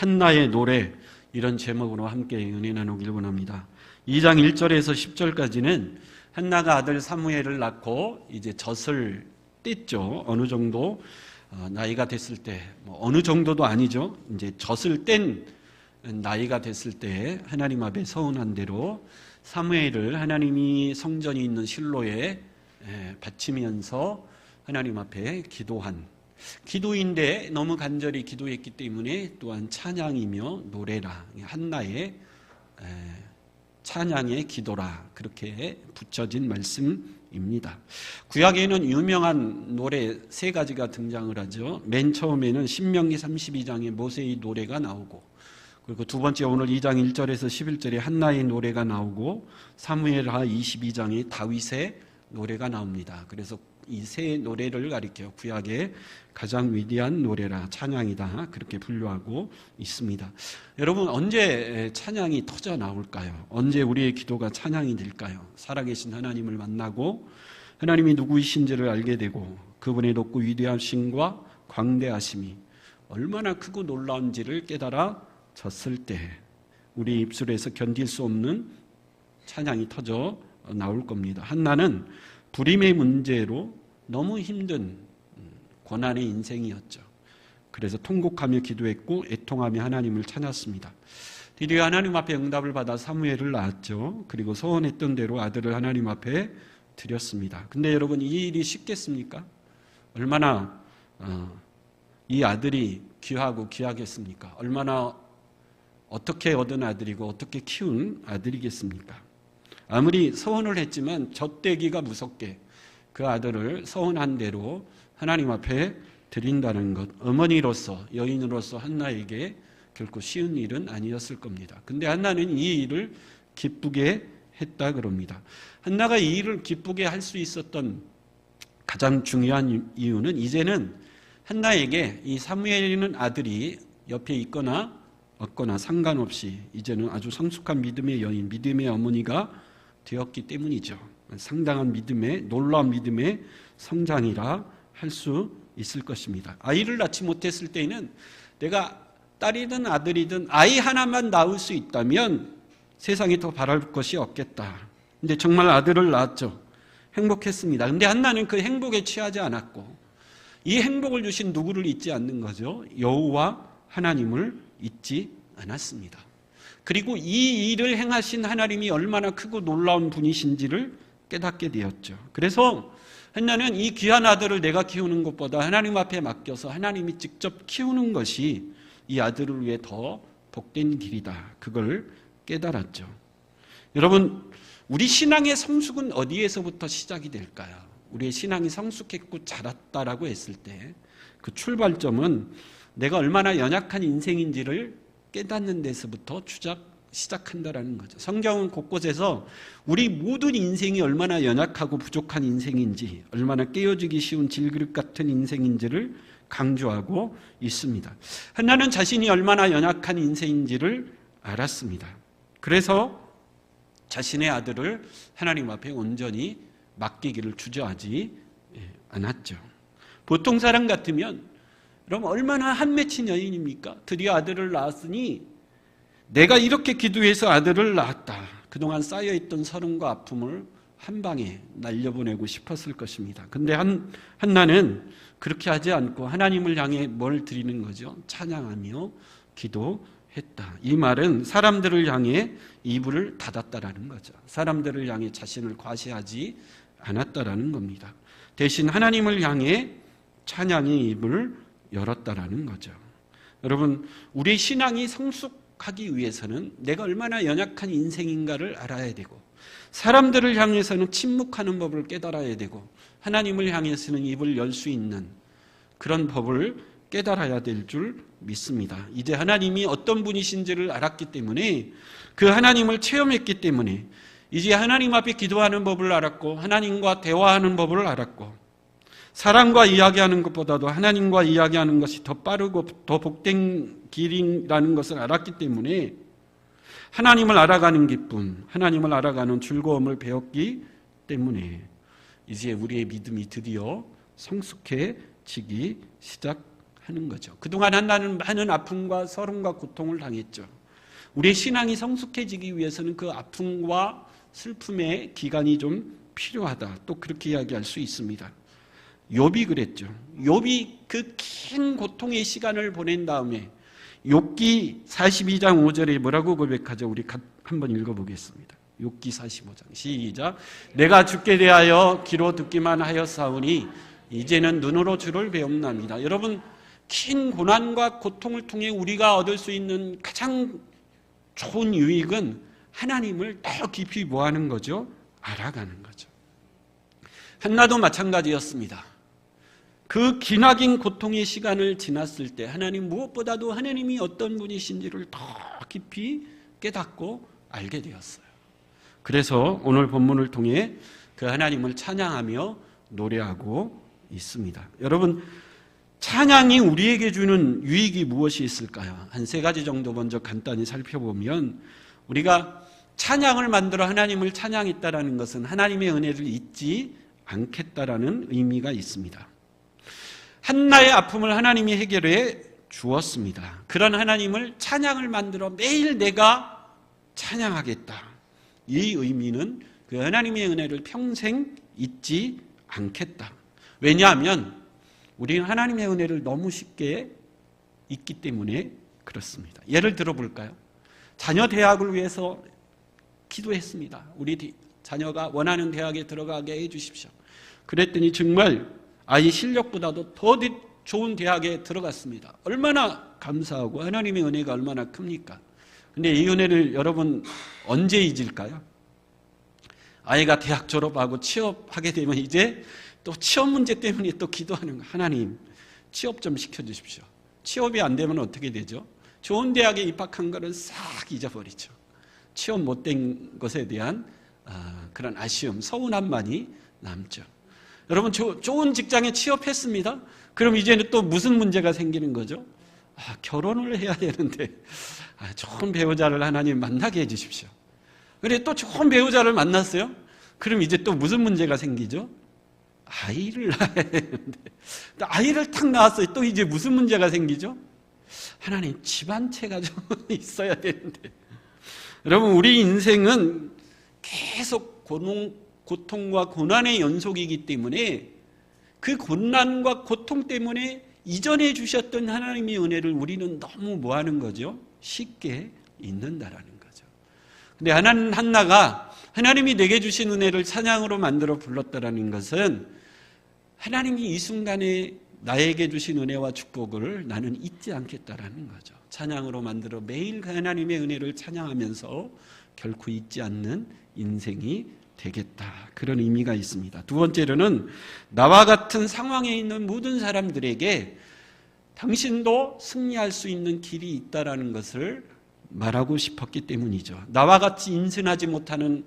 한나의 노래, 이런 제목으로 함께 은혜 나누길 원합니다. 2장 1절에서 10절까지는 한나가 아들 사무엘을 낳고 이제 젖을 뗐죠. 어느 정도 나이가 됐을 때, 어느 정도도 아니죠. 이제 젖을 뗀 나이가 됐을 때 하나님 앞에 서운한 대로 사무엘을 하나님이 성전이 있는 실로에 바치면서 하나님 앞에 기도한 기도인데 너무 간절히 기도했기 때문에 또한 찬양이며 노래라, 한나의 찬양의 기도라, 그렇게 붙여진 말씀입니다. 구약에는 유명한 노래 세 가지가 등장을 하죠. 맨 처음에는 신명기 32장에 모세의 노래가 나오고, 그리고 두 번째 오늘 2장 1절에서 11절에 한나의 노래가 나오고, 사무엘하 22장에 다윗의 노래가 나옵니다. 그래서 이 세 노래를 가리켜 구약의 가장 위대한 노래라, 찬양이다, 그렇게 분류하고 있습니다. 여러분, 언제 찬양이 터져 나올까요? 언제 우리의 기도가 찬양이 될까요? 살아계신 하나님을 만나고 하나님이 누구이신지를 알게 되고 그분의 높고 위대하심과 광대하심이 얼마나 크고 놀라운지를 깨달아졌을 때 우리 입술에서 견딜 수 없는 찬양이 터져 나올 겁니다. 한나는 불임의 문제로 너무 힘든 고난의 인생이었죠. 그래서 통곡하며 기도했고 애통하며 하나님을 찾았습니다. 드디어 하나님 앞에 응답을 받아 사무엘을 낳았죠. 그리고 소원했던 대로 아들을 하나님 앞에 드렸습니다. 근데 여러분, 이 일이 쉽겠습니까? 얼마나 이 아들이 귀하고 귀하겠습니까? 얼마나 어떻게 얻은 아들이고 어떻게 키운 아들이겠습니까? 아무리 서원을 했지만 젖대기가 무섭게 그 아들을 서원한 대로 하나님 앞에 드린다는 것, 어머니로서, 여인으로서 한나에게 결코 쉬운 일은 아니었을 겁니다. 근데 한나는 이 일을 기쁘게 했다 그럽니다. 한나가 이 일을 기쁘게 할 수 있었던 가장 중요한 이유는, 이제는 한나에게 이 사무엘이라는 아들이 옆에 있거나 없거나 상관없이 이제는 아주 성숙한 믿음의 여인, 믿음의 어머니가 되었기 때문이죠. 상당한 믿음의, 놀라운 믿음의 성장이라 할 수 있을 것입니다. 아이를 낳지 못했을 때에는 내가 딸이든 아들이든 아이 하나만 낳을 수 있다면 세상에 더 바랄 것이 없겠다. 근데 정말 아들을 낳았죠. 행복했습니다. 근데 한나는 그 행복에 취하지 않았고, 이 행복을 주신 누구를 잊지 않는 거죠. 여호와 하나님을 잊지 않았습니다. 그리고 이 일을 행하신 하나님이 얼마나 크고 놀라운 분이신지를 깨닫게 되었죠. 그래서 한나는 이 귀한 아들을 내가 키우는 것보다 하나님 앞에 맡겨서 하나님이 직접 키우는 것이 이 아들을 위해 더 복된 길이다, 그걸 깨달았죠. 여러분, 우리 신앙의 성숙은 어디에서부터 시작이 될까요? 우리의 신앙이 성숙했고 자랐다라고 했을 때 그 출발점은 내가 얼마나 연약한 인생인지를 깨닫는 데서부터 시작한다라는 거죠. 성경은 곳곳에서 우리 모든 인생이 얼마나 연약하고 부족한 인생인지, 얼마나 깨어지기 쉬운 질그릇 같은 인생인지를 강조하고 있습니다. 한나는 자신이 얼마나 연약한 인생인지를 알았습니다. 그래서 자신의 아들을 하나님 앞에 온전히 맡기기를 주저하지 않았죠. 보통 사람 같으면 그럼 얼마나 한 맺힌 여인입니까? 드디어 아들을 낳았으니 내가 이렇게 기도해서 아들을 낳았다, 그동안 쌓여있던 서름과 아픔을 한 방에 날려보내고 싶었을 것입니다. 근데 한나는 그렇게 하지 않고 하나님을 향해 뭘 드리는 거죠? 찬양하며 기도했다. 이 말은 사람들을 향해 이불을 닫았다라는 거죠. 사람들을 향해 자신을 과시하지 않았다라는 겁니다. 대신 하나님을 향해 찬양의 입을 열었다라는 거죠. 여러분, 우리 신앙이 성숙하기 위해서는 내가 얼마나 연약한 인생인가를 알아야 되고, 사람들을 향해서는 침묵하는 법을 깨달아야 되고, 하나님을 향해서는 입을 열 수 있는 그런 법을 깨달아야 될 줄 믿습니다. 이제 하나님이 어떤 분이신지를 알았기 때문에, 그 하나님을 체험했기 때문에 이제 하나님 앞에 기도하는 법을 알았고, 하나님과 대화하는 법을 알았고, 사람과 이야기하는 것보다도 하나님과 이야기하는 것이 더 빠르고 더 복된 길이라는 것을 알았기 때문에 하나님을 알아가는 기쁨, 하나님을 알아가는 즐거움을 배웠기 때문에 이제 우리의 믿음이 드디어 성숙해지기 시작합니다. 하는 거죠. 그동안 한나는 많은 아픔과 서름과 고통을 당했죠. 우리의 신앙이 성숙해지기 위해서는 그 아픔과 슬픔의 기간이 좀 필요하다. 또 그렇게 이야기할 수 있습니다. 욥이 그랬죠. 욥이 그 긴 고통의 시간을 보낸 다음에 욥기 42장 5절에 뭐라고 고백하죠? 우리 한번 읽어보겠습니다. 욥기 45장 시작. 내가 주께 대하여 귀로 듣기만 하였사오니 이제는 눈으로 주를 배움납니다. 여러분, 긴 고난과 고통을 통해 우리가 얻을 수 있는 가장 좋은 유익은 하나님을 더 깊이 뭐하는 거죠? 알아가는 거죠. 한나도 마찬가지였습니다. 그 기나긴 고통의 시간을 지났을 때 하나님 무엇보다도 하나님이 어떤 분이신지를 더 깊이 깨닫고 알게 되었어요. 그래서 오늘 본문을 통해 그 하나님을 찬양하며 노래하고 있습니다. 여러분, 찬양이 우리에게 주는 유익이 무엇이 있을까요? 한 세 가지 정도 먼저 간단히 살펴보면, 우리가 찬양을 만들어 하나님을 찬양했다라는 것은 하나님의 은혜를 잊지 않겠다라는 의미가 있습니다. 한나의 아픔을 하나님이 해결해 주었습니다. 그런 하나님을 찬양을 만들어 매일 내가 찬양하겠다. 이 의미는 그 하나님의 은혜를 평생 잊지 않겠다. 왜냐하면 우리는 하나님의 은혜를 너무 쉽게 잊기 때문에 그렇습니다. 예를 들어볼까요? 자녀 대학을 위해서 기도했습니다. 우리 자녀가 원하는 대학에 들어가게 해주십시오. 그랬더니 정말 아이 실력보다도 더 좋은 대학에 들어갔습니다. 얼마나 감사하고 하나님의 은혜가 얼마나 큽니까? 근데 이 은혜를 여러분 언제 잊을까요? 아이가 대학 졸업하고 취업하게 되면 이제 또 취업 문제 때문에 또 기도하는 거. 하나님, 취업 좀 시켜주십시오. 취업이 안 되면 어떻게 되죠? 좋은 대학에 입학한 거를 싹 잊어버리죠. 취업 못된 것에 대한 그런 아쉬움, 서운함만이 남죠. 여러분, 좋은 직장에 취업했습니다. 그럼 이제는 또 무슨 문제가 생기는 거죠? 결혼을 해야 되는데 좋은 배우자를 하나님 만나게 해주십시오. 그래, 또 좋은 배우자를 만났어요? 그럼 이제 또 무슨 문제가 생기죠? 아이를 낳아야 되는데, 또 아이를 탁 낳았어요. 또 이제 무슨 문제가 생기죠? 하나님, 집안채가 좀 있어야 되는데. 여러분, 우리 인생은 계속 고통과 고난의 연속이기 때문에 그 고난과 고통 때문에 이전에 주셨던 하나님의 은혜를 우리는 너무 뭐하는 거죠? 쉽게 잊는다라는 거죠. 근데 한나가 하나님이 내게 주신 은혜를 찬양으로 만들어 불렀다라는 것은 하나님이 이 순간에 나에게 주신 은혜와 축복을 나는 잊지 않겠다라는 거죠. 찬양으로 만들어 매일 하나님의 은혜를 찬양하면서 결코 잊지 않는 인생이 되겠다. 그런 의미가 있습니다. 두 번째로는 나와 같은 상황에 있는 모든 사람들에게 당신도 승리할 수 있는 길이 있다라는 것을 말하고 싶었기 때문이죠. 나와 같이 인생하지 못하는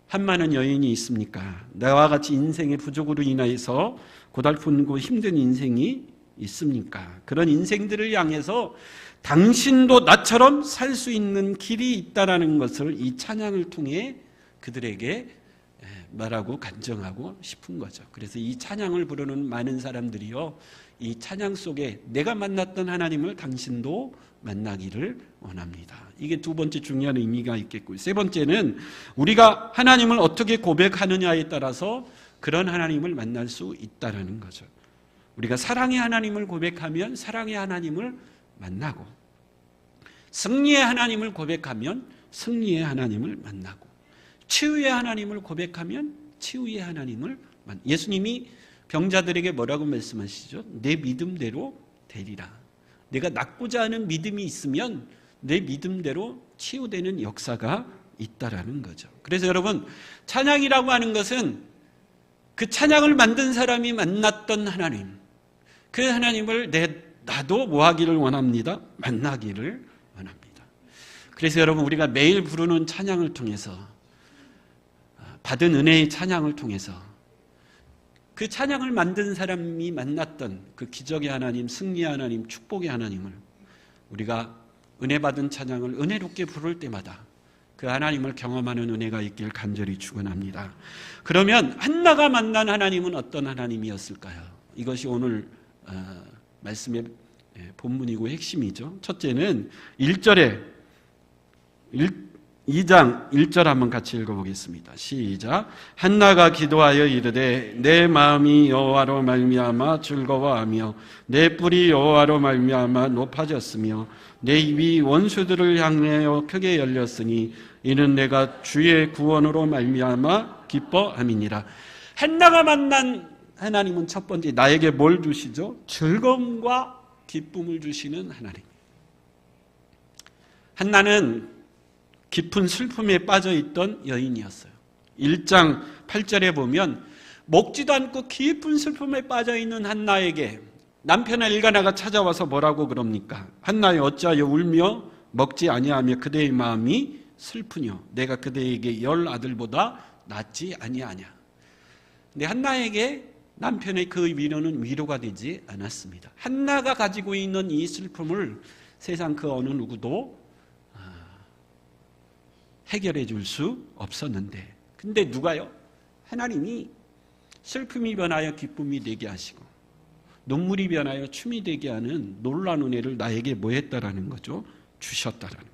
한많은 여인이 있습니까? 나와 같이 인생의 부족으로 인하여서 고달프고 힘든 인생이 있습니까? 그런 인생들을 향해서 당신도 나처럼 살 수 있는 길이 있다라는 것을 이 찬양을 통해 그들에게 말하고 간증하고 싶은 거죠. 그래서 이 찬양을 부르는 많은 사람들이요, 이 찬양 속에 내가 만났던 하나님을 당신도 만나기를 원합니다. 이게 두 번째 중요한 의미가 있겠고요. 세 번째는 우리가 하나님을 어떻게 고백하느냐에 따라서 그런 하나님을 만날 수 있다는 거죠. 우리가 사랑의 하나님을 고백하면 사랑의 하나님을 만나고, 승리의 하나님을 고백하면 승리의 하나님을 만나고, 치유의 하나님을 고백하면 치유의 하나님을 만나고. 예수님이 병자들에게 뭐라고 말씀하시죠? 내 믿음대로 되리라. 내가 낫고자 하는 믿음이 있으면 내 믿음대로 치유되는 역사가 있다라는 거죠. 그래서 여러분, 찬양이라고 하는 것은 그 찬양을 만든 사람이 만났던 하나님, 그 하나님을 나도 뭐 하기를 원합니다? 만나기를 원합니다. 그래서 여러분, 우리가 매일 부르는 찬양을 통해서, 받은 은혜의 찬양을 통해서 그 찬양을 만든 사람이 만났던 그 기적의 하나님, 승리의 하나님, 축복의 하나님을 우리가 은혜 받은 찬양을 은혜롭게 부를 때마다 그 하나님을 경험하는 은혜가 있길 간절히 축원합니다. 그러면 한나가 만난 하나님은 어떤 하나님이었을까요? 이것이 오늘 말씀의 본문이고 핵심이죠. 첫째는 1절에 2장 1절 한번 같이 읽어보겠습니다. 시작. 한나가 기도하여 이르되 내 마음이 여호와로 말미암아 즐거워하며 내 뿔이 여호와로 말미암아 높아졌으며 내 입이 원수들을 향하여 크게 열렸으니 이는 내가 주의 구원으로 말미암아 기뻐함이니라. 한나가 만난 하나님은 첫 번째 나에게 뭘 주시죠? 즐거움과 기쁨을 주시는 하나님. 한나는 깊은 슬픔에 빠져있던 여인이었어요. 1장 8절에 보면 먹지도 않고 깊은 슬픔에 빠져있는 한나에게 남편 엘가나가 찾아와서 뭐라고 그럽니까? 한나여 어찌하여 울며 먹지 아니하며 그대의 마음이 슬프뇨 내가 그대에게 10 아들보다 낫지 아니하냐. 근데 한나에게 남편의 그 위로는 위로가 되지 않았습니다. 한나가 가지고 있는 이 슬픔을 세상 그 어느 누구도 해결해 줄 수 없었는데, 근데 누가요? 하나님이 슬픔이 변하여 기쁨이 되게 하시고 눈물이 변하여 춤이 되게 하는 놀라운 은혜를 나에게 뭐 했다라는 거죠? 주셨다라는.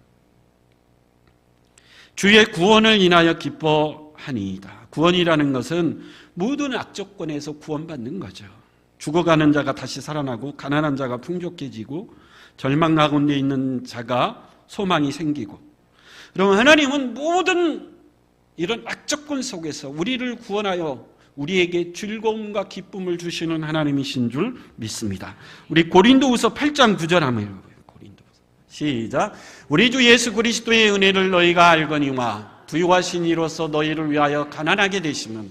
주의 구원을 인하여 기뻐하니이다. 구원이라는 것은 모든 악조건에서 구원받는 거죠. 죽어가는 자가 다시 살아나고 가난한 자가 풍족해지고 절망 가운데 있는 자가 소망이 생기고, 그럼 하나님은 모든 이런 악조건 속에서 우리를 구원하여 우리에게 즐거움과 기쁨을 주시는 하나님이신 줄 믿습니다. 우리 고린도후서 8장 9절 한번 읽어보세요. 고린도후서 시작. 우리 주 예수 그리스도의 은혜를 너희가 알거니와 부유하신 이로서 너희를 위하여 가난하게 되시는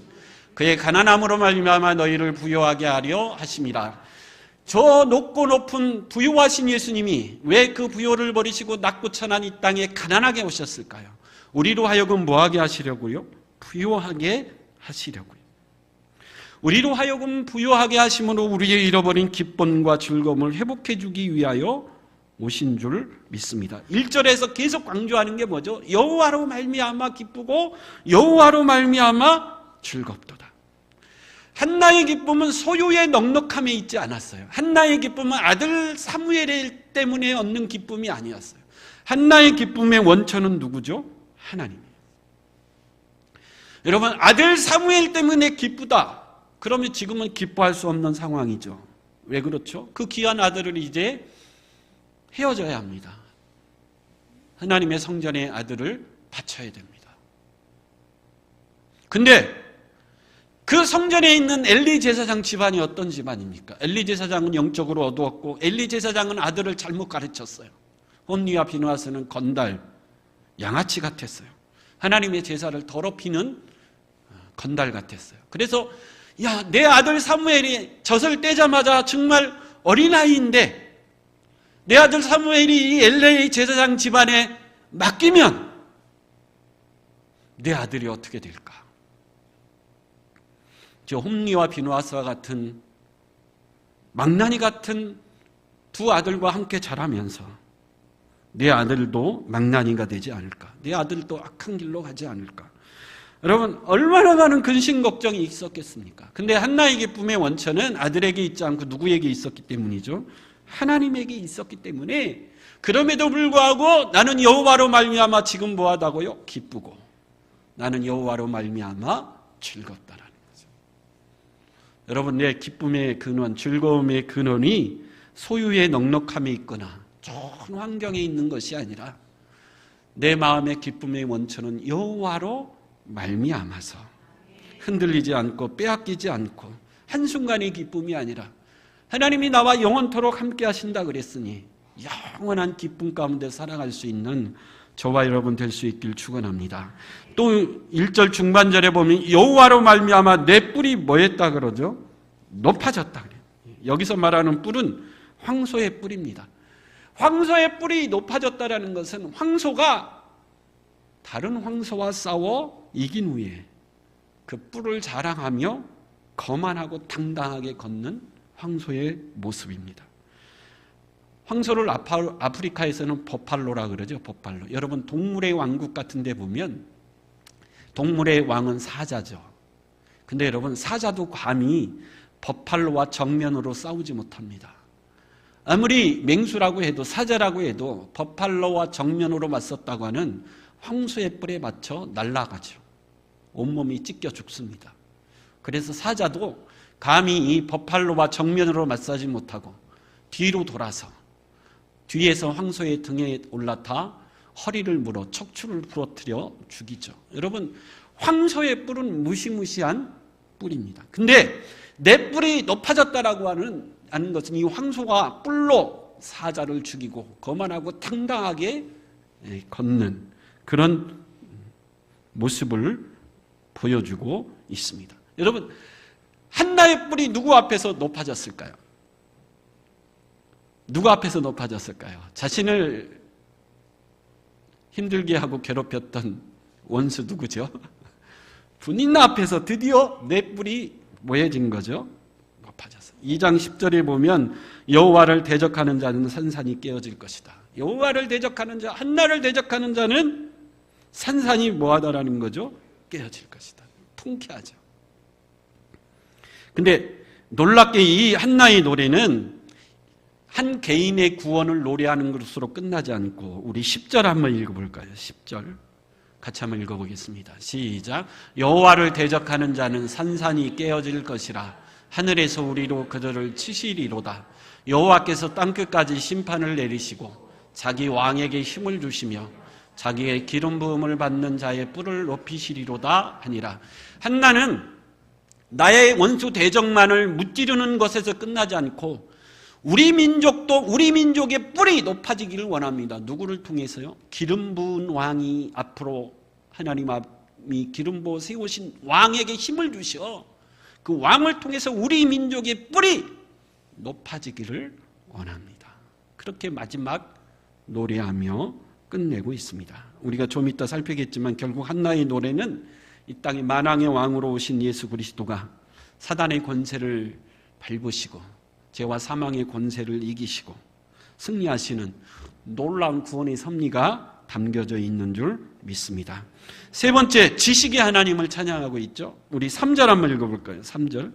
그의 가난함으로 말미암아 너희를 부유하게 하려 하심이라. 저 높고 높은 부유하신 예수님이 왜 그 부요를 버리시고 낮고 천한 이 땅에 가난하게 오셨을까요? 우리로 하여금 뭐하게 하시려고요? 부유하게 하시려고요. 우리로 하여금 부유하게 하심으로 우리의 잃어버린 기쁨과 즐거움을 회복해 주기 위하여 오신 줄 믿습니다. 1절에서 계속 강조하는 게 뭐죠? 여호와로 말미암아 기쁘고 여호와로 말미암아 즐겁도다. 한나의 기쁨은 소유의 넉넉함에 있지 않았어요. 한나의 기쁨은 아들 사무엘 때문에 얻는 기쁨이 아니었어요. 한나의 기쁨의 원천은 누구죠? 하나님이에요. 여러분, 아들 사무엘 때문에 기쁘다. 그러면 지금은 기뻐할 수 없는 상황이죠. 왜 그렇죠? 그 귀한 아들을 이제 헤어져야 합니다. 하나님의 성전에 아들을 바쳐야 됩니다. 근데 그 성전에 있는 엘리 제사장 집안이 어떤 집안입니까? 엘리 제사장은 영적으로 어두웠고 엘리 제사장은 아들을 잘못 가르쳤어요. 홈리와 비누아스는 건달, 양아치 같았어요. 하나님의 제사를 더럽히는 건달 같았어요. 그래서 야, 내 아들 사무엘이 젖을 떼자마자 정말 어린아이인데 내 아들 사무엘이 이 엘리 제사장 집안에 맡기면 내 아들이 어떻게 될까? 저 홈리와 비누아스와 같은 망나니 같은 두 아들과 함께 자라면서 내 아들도 망나니가 되지 않을까? 내 아들도 악한 길로 가지 않을까? 여러분, 얼마나 많은 근심 걱정이 있었겠습니까? 근데 한나의 기쁨의 원천은 아들에게 있지 않고 누구에게 있었기 때문이죠? 하나님에게 있었기 때문에, 그럼에도 불구하고 나는 여호와로 말미암아 지금 뭐하다고요? 기쁘고 나는 여호와로 말미암아 즐겁다라는 거죠. 여러분, 내 기쁨의 근원, 즐거움의 근원이 소유의 넉넉함에 있거나 좋은 환경에 있는 것이 아니라 내 마음의 기쁨의 원천은 여호와로 말미암아서 흔들리지 않고 빼앗기지 않고 한순간의 기쁨이 아니라 하나님이 나와 영원토록 함께 하신다 그랬으니 영원한 기쁨 가운데 살아갈 수 있는 저와 여러분 될 수 있길 축원합니다. 또 1절 중반절에 보면 여호와로 말미암아 내 뿔이 뭐했다 그러죠? 높아졌다 그래요. 여기서 말하는 뿔은 황소의 뿔입니다. 황소의 뿔이 높아졌다라는 것은 황소가 다른 황소와 싸워 이긴 후에 그 뿔을 자랑하며 거만하고 당당하게 걷는 황소의 모습입니다. 황소를 아프리카에서는 버팔로라 그러죠. 버팔로. 여러분, 동물의 왕국 같은 데 보면 동물의 왕은 사자죠. 근데 여러분, 사자도 감히 버팔로와 정면으로 싸우지 못합니다. 아무리 맹수라고 해도 사자라고 해도 버팔로와 정면으로 맞섰다고 하는 황소의 뿔에 맞춰 날아가죠. 온몸이 찢겨 죽습니다. 그래서 사자도 감히 이 버팔로와 정면으로 맞서지 못하고 뒤로 돌아서 뒤에서 황소의 등에 올라타 허리를 물어 척추를 부러뜨려 죽이죠. 여러분, 황소의 뿔은 무시무시한 뿔입니다. 근데 내 뿔이 높아졌다라고 하는 것은 이 황소가 뿔로 사자를 죽이고 거만하고 당당하게 걷는 그런 모습을 보여주고 있습니다. 여러분, 한나의 뿔이 누구 앞에서 높아졌을까요? 누구 앞에서 높아졌을까요? 자신을 힘들게 하고 괴롭혔던 원수 누구죠? 분인나 앞에서 드디어 내 뿔이 모여진 거죠. 높아져서. 2장 10절에 보면 여호와를 대적하는 자는 산산이 깨어질 것이다. 여호와를 대적하는 자, 한나를 대적하는 자는 산산이 뭐하다라는 거죠? 깨어질 것이다. 통쾌하죠. 근데 놀랍게 이 한나의 노래는 한 개인의 구원을 노래하는 것으로 끝나지 않고 우리 10절 한번 읽어볼까요? 10절 같이 한번 읽어보겠습니다. 시작. 여호와를 대적하는 자는 산산이 깨어질 것이라. 하늘에서 우리로 그들을 치시리로다. 여호와께서 땅끝까지 심판을 내리시고 자기 왕에게 힘을 주시며 자기의 기름 부음을 받는 자의 뿔을 높이시리로다 하니라. 한나는 나의 원수 대적만을 무찌르는 것에서 끝나지 않고 우리 민족도 우리 민족의 뿔이 높아지기를 원합니다. 누구를 통해서요? 기름 부은 왕이 앞으로 하나님이 기름 부어 세우신 왕에게 힘을 주셔 그 왕을 통해서 우리 민족의 뿔이 높아지기를 원합니다. 그렇게 마지막 노래하며 끝내고 있습니다. 우리가 좀 이따 살피겠지만 결국 한나의 노래는 이 땅의 만왕의 왕으로 오신 예수 그리스도가 사단의 권세를 밟으시고 죄와 사망의 권세를 이기시고 승리하시는 놀라운 구원의 섭리가 담겨져 있는 줄 믿습니다. 세 번째, 지식의 하나님을 찬양하고 있죠. 우리 3절 한번 읽어볼까요? 3절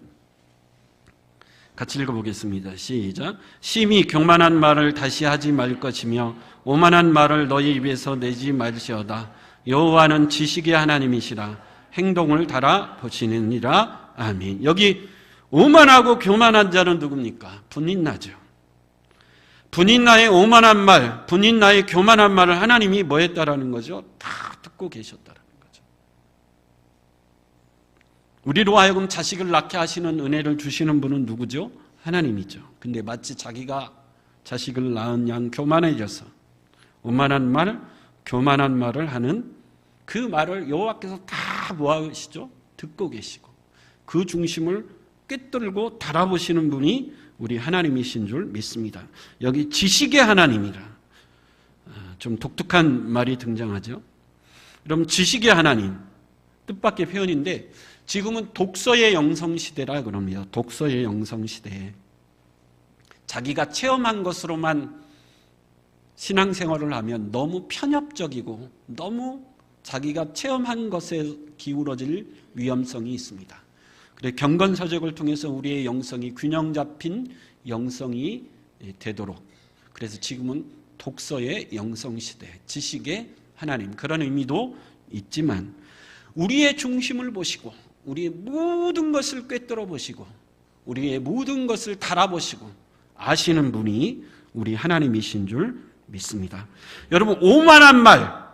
같이 읽어보겠습니다. 시작. 심히 교만한 말을 다시 하지 말 것이며 오만한 말을 너희 입에서 내지 말시어다. 여호와는 지식의 하나님이시라. 행동을 달아보시느니라. 아멘. 여기 오만하고 교만한 자는 누굽니까? 분인나죠. 분인나의 오만한 말, 분인나의 교만한 말을 하나님이 뭐 했다라는 거죠? 다 듣고 계셨다라는 거죠. 우리로 하여금 자식을 낳게 하시는 은혜를 주시는 분은 누구죠? 하나님이죠. 근데 마치 자기가 자식을 낳은 양 교만해져서 오만한 말, 교만한 말을 하는 그 말을 여호와께서 다 뭐하시죠? 듣고 계시고 그 중심을 꿰뚫고 달아보시는 분이 우리 하나님이신 줄 믿습니다. 여기 지식의 하나님이라 좀 독특한 말이 등장하죠. 그럼 지식의 하나님 뜻밖의 표현인데 지금은 독서의 영성시대라 그럽니다. 독서의 영성시대에 자기가 체험한 것으로만 신앙생활을 하면 너무 편협적이고 너무 자기가 체험한 것에 기울어질 위험성이 있습니다. 그래 경건서적을 통해서 우리의 영성이 균형 잡힌 영성이 되도록 그래서 지금은 독서의 영성시대, 지식의 하나님 그런 의미도 있지만 우리의 중심을 보시고 우리의 모든 것을 꿰뚫어 보시고 우리의 모든 것을 달아보시고 아시는 분이 우리 하나님이신 줄 믿습니다. 여러분 오만한 말,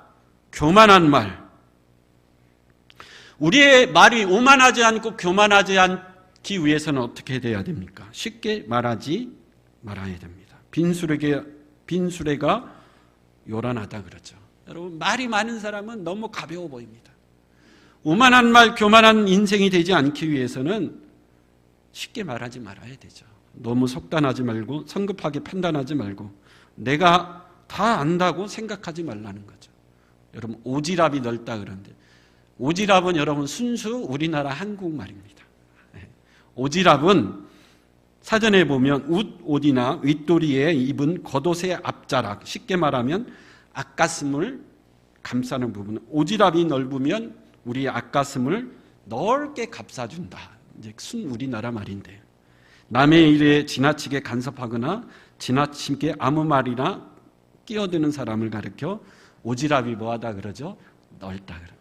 교만한 말 우리의 말이 오만하지 않고 교만하지 않기 위해서는 어떻게 돼야 됩니까? 쉽게 말하지 말아야 됩니다. 빈수레가 요란하다 그러죠. 여러분 말이 많은 사람은 너무 가벼워 보입니다. 오만한 말, 교만한 인생이 되지 않기 위해서는 쉽게 말하지 말아야 되죠. 너무 속단하지 말고 성급하게 판단하지 말고 내가 다 안다고 생각하지 말라는 거죠. 여러분 오지랖이 넓다 그러는데 오지랖은 여러분 순수 우리나라 한국말입니다. 오지랖은 사전에 보면 옷이나 윗도리에 입은 겉옷의 앞자락 쉽게 말하면 앞가슴을 감싸는 부분 오지랖이 넓으면 우리의 앞가슴을 넓게 감싸준다. 이제 순 우리나라 말인데 남의 일에 지나치게 간섭하거나 지나치게 아무 말이나 끼어드는 사람을 가리켜 오지랖이 뭐하다 그러죠? 넓다 그래요.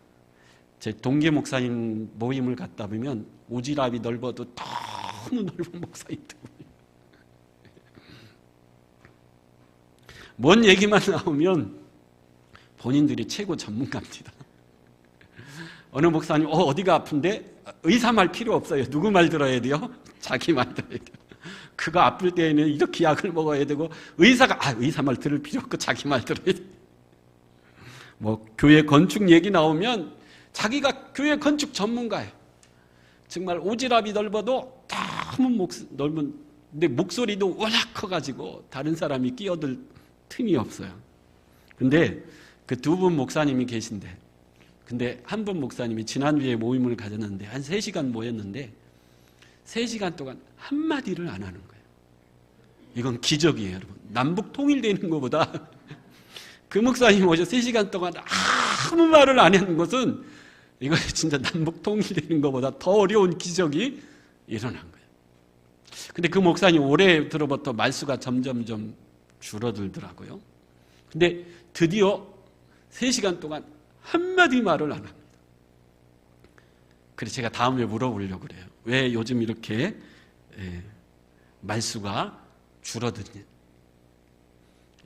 제 동계 목사님 모임을 갔다 보면 오지랖이 넓어도 너무 넓은 목사님들. 뭔 얘기만 나오면 본인들이 최고 전문가입니다. 어느 목사님 어디가 아픈데 의사 말 필요 없어요. 누구 말 들어야 돼요? 자기 말 들어야 돼요. 그가 아플 때에는 이렇게 약을 먹어야 되고 의사가 의사 말 들을 필요 없고 자기 말 들어야 돼요. 뭐 교회 건축 얘기 나오면 자기가 교회 건축 전문가예요. 정말 오지랖이 넓어도 너무 넓은, 근데 목소리도 워낙 커가지고 다른 사람이 끼어들 틈이 없어요. 근데 그 두 분 목사님이 계신데, 근데 한 분 목사님이 지난주에 모임을 가졌는데 한 3시간 모였는데 3시간 동안 한마디를 안 하는 거예요. 이건 기적이에요, 여러분. 남북 통일되는 것보다 그 목사님 오셔 3시간 동안 아무 말을 안 하는 것은 이거 진짜 남북 통일되는 것보다 더 어려운 기적이 일어난 거예요. 근데 그 목사님 올해 들어부터 말수가 점점점 줄어들더라고요. 근데 드디어 3시간 동안 한마디 말을 안 합니다. 그래서 제가 다음에 물어보려고 그래요. 왜 요즘 이렇게 말수가 줄어드냐.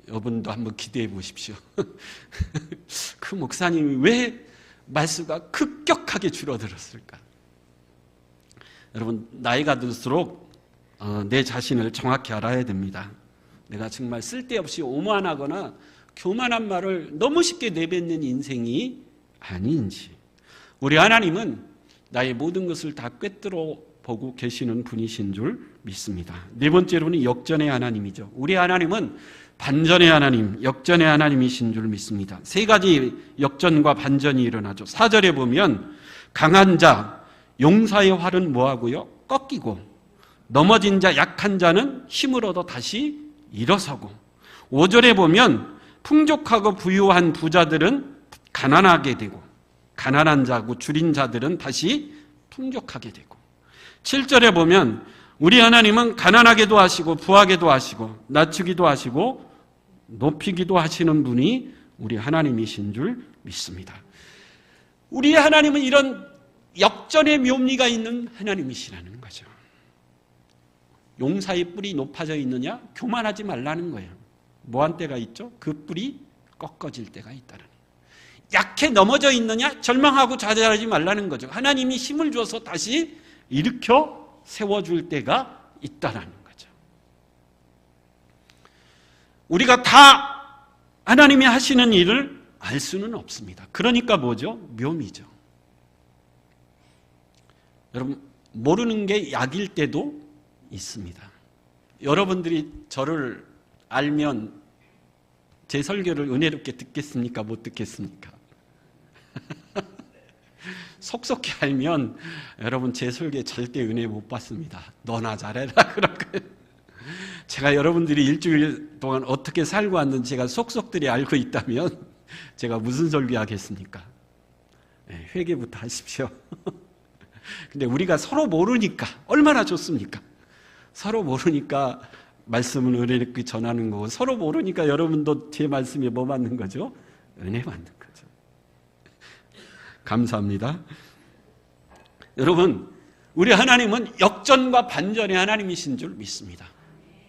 여러분도 한번 기대해 보십시오. 그 목사님이 왜 말수가 급격하게 줄어들었을까? 여러분, 나이가 들수록 내 자신을 정확히 알아야 됩니다. 내가 정말 쓸데없이 오만하거나 교만한 말을 너무 쉽게 내뱉는 인생이 아닌지. 우리 하나님은 나의 모든 것을 다 꿰뚫어 보고 계시는 분이신 줄 믿습니다. 네 번째로는 역전의 하나님이죠. 우리 하나님은 반전의 하나님, 역전의 하나님이신 줄 믿습니다. 3가지 역전과 반전이 일어나죠. 4절에 보면 강한 자, 용사의 활은 뭐하고요? 꺾이고, 넘어진 자, 약한 자는 힘을 얻어 다시 일어서고, 5절에 보면 풍족하고 부유한 부자들은 가난하게 되고, 가난한 자고 줄인 자들은 다시 풍족하게 되고, 7절에 보면 우리 하나님은 가난하게도 하시고 부하게도 하시고 낮추기도 하시고 높이기도 하시는 분이 우리 하나님이신 줄 믿습니다. 우리 하나님은 이런 역전의 묘미가 있는 하나님이시라는 거죠. 용사의 뿔이 높아져 있느냐? 교만하지 말라는 거예요. 뭐한 때가 있죠? 그 뿔이 꺾어질 때가 있다는 거예요. 약해 넘어져 있느냐? 절망하고 좌절하지 말라는 거죠. 하나님이 힘을 줘서 다시 일으켜 세워줄 때가 있다라는 거죠. 우리가 다 하나님이 하시는 일을 알 수는 없습니다. 그러니까 뭐죠? 묘미죠. 여러분, 모르는 게 약일 때도 있습니다. 여러분들이 저를 알면 제 설교를 은혜롭게 듣겠습니까? 못 듣겠습니까? 속속히 알면 여러분 제 설교에 절대 은혜 못 받습니다. 너나 잘해라 그렇게. 제가 여러분들이 일주일 동안 어떻게 살고 왔는지 제가 속속들이 알고 있다면 제가 무슨 설교하겠습니까? 네, 회개부터 하십시오. 근데 우리가 서로 모르니까 얼마나 좋습니까? 서로 모르니까 말씀을 은혜롭게 전하는 거고, 서로 모르니까 여러분도 제 말씀에 뭐 받는 거죠? 은혜 받는 거죠. 감사합니다. 여러분, 우리 하나님은 역전과 반전의 하나님이신 줄 믿습니다.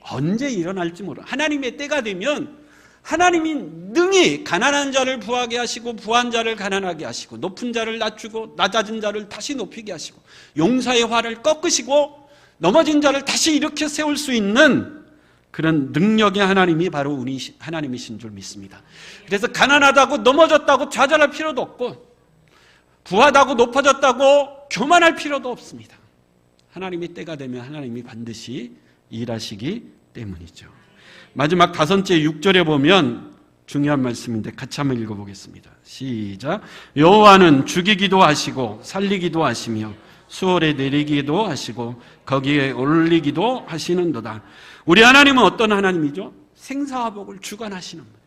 언제 일어날지 모르. 하나님의 때가 되면 하나님이 능히 가난한 자를 부하게 하시고 부한 자를 가난하게 하시고 높은 자를 낮추고 낮아진 자를 다시 높이게 하시고 용사의 활을 꺾으시고 넘어진 자를 다시 일으켜 세울 수 있는 그런 능력의 하나님이 바로 우리 하나님이신 줄 믿습니다. 그래서 가난하다고 넘어졌다고 좌절할 필요도 없고 부하다고 높아졌다고 교만할 필요도 없습니다. 하나님의 때가 되면 하나님이 반드시 일하시기 때문이죠. 마지막 5째 6절에 보면 중요한 말씀인데 같이 한번 읽어보겠습니다. 시작. 여호와는 죽이기도 하시고 살리기도 하시며 수월에 내리기도 하시고 거기에 올리기도 하시는도다. 우리 하나님은 어떤 하나님이죠? 생사화복을 주관하시는 분이에요.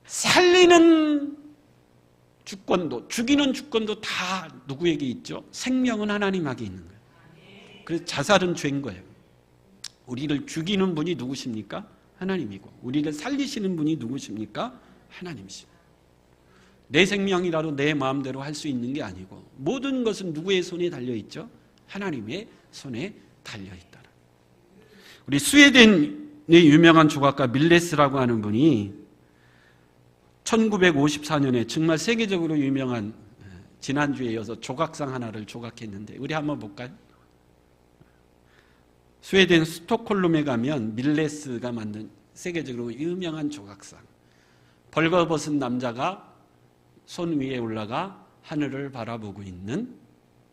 살리는 주권도, 죽이는 주권도 다 누구에게 있죠? 생명은 하나님에게 있는 거예요. 그래서 자살은 죄인 거예요. 우리를 죽이는 분이 누구십니까? 하나님이고, 우리를 살리시는 분이 누구십니까? 하나님이십니다. 내 생명이라도 내 마음대로 할 수 있는 게 아니고 모든 것은 누구의 손에 달려있죠? 하나님의 손에 달려있다. 우리 스웨덴의 유명한 조각가 밀레스라고 하는 분이 1954년에 정말 세계적으로 유명한, 지난주에 이어서 조각상 하나를 조각했는데 우리 한번 볼까요? 스웨덴 스톡홀름에 가면 밀레스가 만든 세계적으로 유명한 조각상, 벌거벗은 남자가 손 위에 올라가 하늘을 바라보고 있는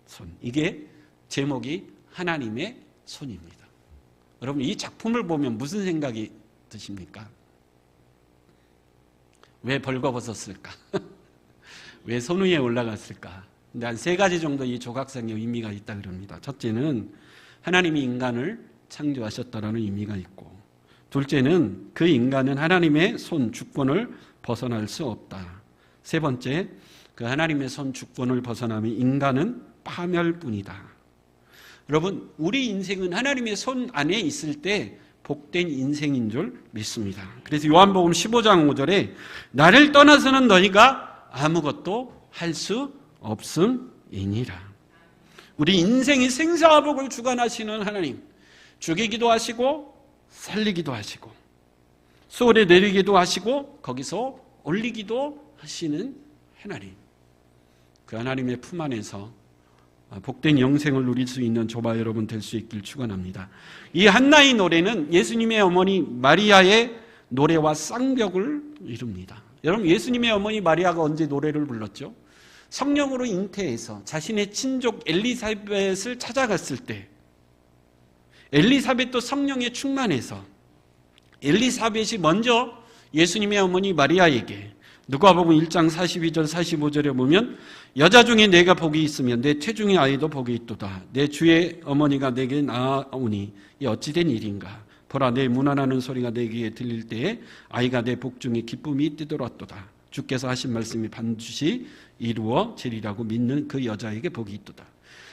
손, 이게 제목이 하나님의 손입니다. 여러분, 이 작품을 보면 무슨 생각이 드십니까? 왜 벌거벗었을까? 왜 손 위에 올라갔을까? 근데 한 3가지 정도 이 조각상의 의미가 있다 그럽니다. 첫째는 하나님이 인간을 창조하셨다라는 의미가 있고, 둘째는 그 인간은 하나님의 손 주권을 벗어날 수 없다. 세 번째, 그 하나님의 손 주권을 벗어나면 인간은 파멸뿐이다. 여러분, 우리 인생은 하나님의 손 안에 있을 때 복된 인생인 줄 믿습니다. 그래서 요한복음 15장 5절에 나를 떠나서는 너희가 아무것도 할 수 없음이니라. 우리 인생이 생사화복을 주관하시는 하나님, 죽이기도 하시고 살리기도 하시고 수월에 내리기도 하시고 거기서 올리기도 하시는 하나님, 그 하나님의 품 안에서 복된 영생을 누릴 수 있는 저와 여러분 될 수 있길 축원합니다. 이 한나의 노래는 예수님의 어머니 마리아의 노래와 쌍벽을 이룹니다. 여러분, 예수님의 어머니 마리아가 언제 노래를 불렀죠? 성령으로 잉태해서 자신의 친족 엘리사벳을 찾아갔을 때, 엘리사벳도 성령에 충만해서 엘리사벳이 먼저 예수님의 어머니 마리아에게 누가복음 1장 42절 45절에 보면 여자 중에 내가 복이 있으면 내 태중의 아이도 복이 있도다. 내 주의 어머니가 내게 나오니 이 어찌된 일인가. 보라, 내 문안하는 소리가 내 귀에 들릴 때에 아이가 내 복중에 기쁨이 뛰돌았도다. 주께서 하신 말씀이 반드시 이루어지리라고 믿는 그 여자에게 복이 있도다.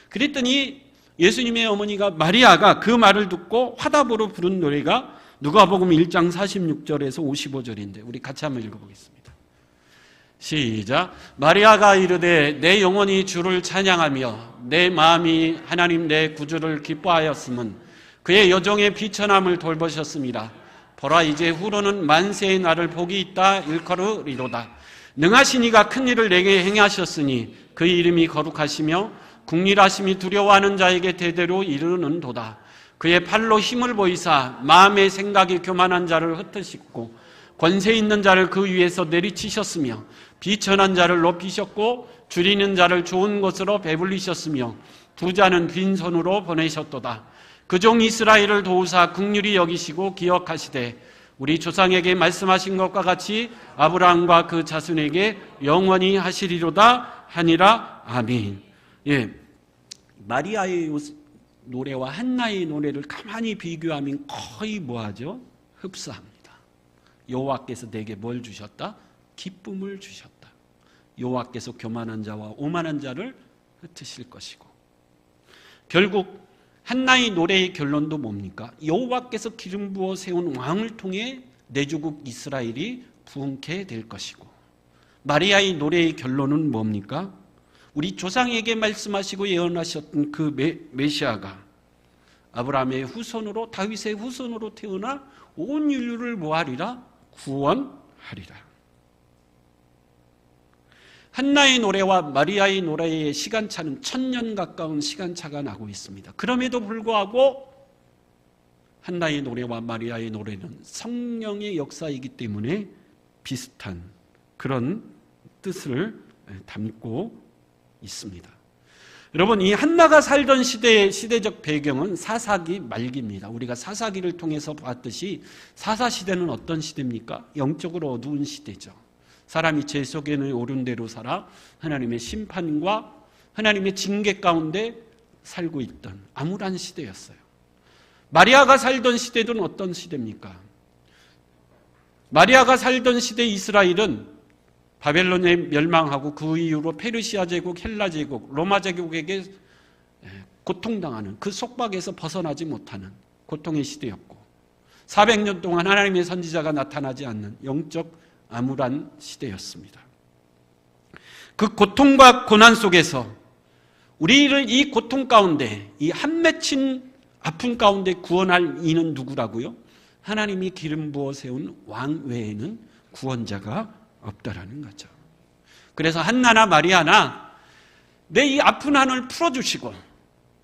그랬더니 예수님의 어머니가 마리아가 그 말을 듣고 화답으로 부른 노래가 누가복음 1장 46절에서 55절인데 우리 같이 한번 읽어보겠습니다. 시작. 마리아가 이르되 내 영혼이 주를 찬양하며 내 마음이 하나님 내 구주를 기뻐하였음은 그의 여종의 비천함을 돌보셨습니다. 보라, 이제 후로는 만세의 날을 복이 있다 일컬으리로다. 능하신 이가 큰 일을 내게 행하셨으니 그 이름이 거룩하시며 국리하심이 두려워하는 자에게 대대로 이르는도다. 그의 팔로 힘을 보이사 마음의 생각이 교만한 자를 흩으시고 권세 있는 자를 그 위에서 내리치셨으며 비천한 자를 높이셨고 줄이는 자를 좋은 것으로 배불리셨으며 부자는 빈손으로 보내셨도다. 그 종 이스라엘을 도우사 긍휼히 여기시고 기억하시되 우리 조상에게 말씀하신 것과 같이 아브라함과 그 자손에게 영원히 하시리로다 하니라. 아멘. 예, 마리아의 노래와 한나의 노래를 가만히 비교하면 거의 뭐하죠? 흡사합니다. 여호와께서 내게 뭘 주셨다? 기쁨을 주셨다. 여호와께서 교만한 자와 오만한 자를 흩으실 것이고, 결국 한나의 노래의 결론도 뭡니까? 여호와께서 기름 부어 세운 왕을 통해 내 조국 이스라엘이 부흥케 될 것이고, 마리아의 노래의 결론은 뭡니까? 우리 조상에게 말씀하시고 예언하셨던 그 메시아가 아브라함의 후손으로, 다윗의 후손으로 태어나 온 인류를 뭐하리라? 구원하리라. 한나의 노래와 마리아의 노래의 시간차는 1000년 가까운 시간차가 나고 있습니다. 그럼에도 불구하고 한나의 노래와 마리아의 노래는 성령의 역사이기 때문에 비슷한 그런 뜻을 담고 있습니다. 여러분, 이 한나가 살던 시대의 시대적 배경은 사사기 말기입니다. 우리가 사사기를 통해서 봤듯이 사사시대는 어떤 시대입니까? 영적으로 어두운 시대죠. 사람이 죄 속에는 옳은 대로 살아 하나님의 심판과 하나님의 징계 가운데 살고 있던 암울한 시대였어요. 마리아가 살던 시대는 어떤 시대입니까? 마리아가 살던 시대 이스라엘은 바벨론에 멸망하고 그 이후로 페르시아 제국, 헬라 제국, 로마 제국에게 고통당하는 그 속박에서 벗어나지 못하는 고통의 시대였고 400년 동안 하나님의 선지자가 나타나지 않는 영적 암울한 시대였습니다. 그 고통과 고난 속에서 우리를 이 고통 가운데 이 한 맺힌 아픔 가운데 구원할 이는 누구라고요? 하나님이 기름 부어 세운 왕 외에는 구원자가 없다라는 거죠. 그래서 한나나 마리아나 내 이 아픈 한을 풀어주시고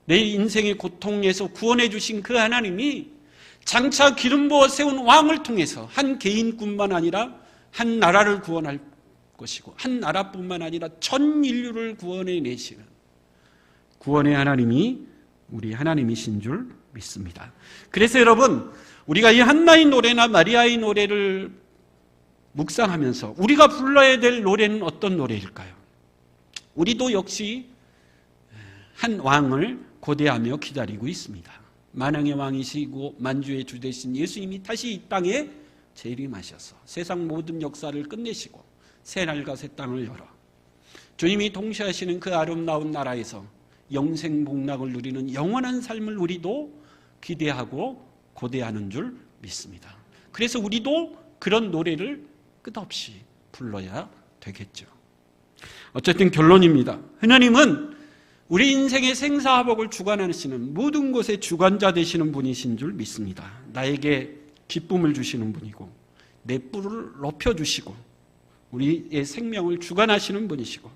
내 인생의 고통에서 구원해 주신 그 하나님이 장차 기름 부어 세운 왕을 통해서 한 개인뿐만 아니라 한 나라를 구원할 것이고 한 나라뿐만 아니라 전 인류를 구원해 내시는 구원의 하나님이 우리 하나님이신 줄 믿습니다. 그래서 여러분 우리가 이 한나의 노래나 마리아의 노래를 묵상하면서 우리가 불러야 될 노래는 어떤 노래일까요? 우리도 역시 한 왕을 고대하며 기다리고 있습니다. 만왕의 왕이시고 만주의 주 되신 예수님이 다시 이 땅에 재림하셔서 세상 모든 역사를 끝내시고 새 하늘과 새 땅을 열어 주님이 통치하시는 그 아름다운 나라에서 영생 복락을 누리는 영원한 삶을 우리도 기대하고 고대하는 줄 믿습니다. 그래서 우리도 그런 노래를 끝없이 불러야 되겠죠. 어쨌든 결론입니다. 하나님은 우리 인생의 생사화복을 주관하시는 모든 것의 주관자 되시는 분이신 줄 믿습니다. 나에게 기쁨을 주시는 분이고 내 뿔을 높여주시고 우리의 생명을 주관하시는 분이시고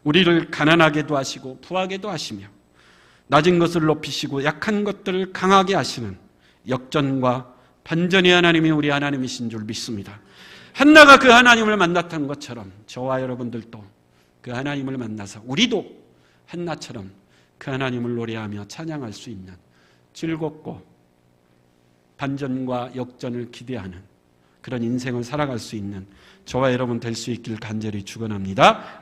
우리를 가난하게도 하시고 부하게도 하시며 낮은 것을 높이시고 약한 것들을 강하게 하시는 역전과 반전의 하나님이 우리 하나님이신 줄 믿습니다. 한나가 그 하나님을 만났던 것처럼 저와 여러분들도 그 하나님을 만나서 우리도 한나처럼 그 하나님을 노래하며 찬양할 수 있는 즐겁고 반전과 역전을 기대하는 그런 인생을 살아갈 수 있는 저와 여러분 될 수 있길 간절히 축원합니다.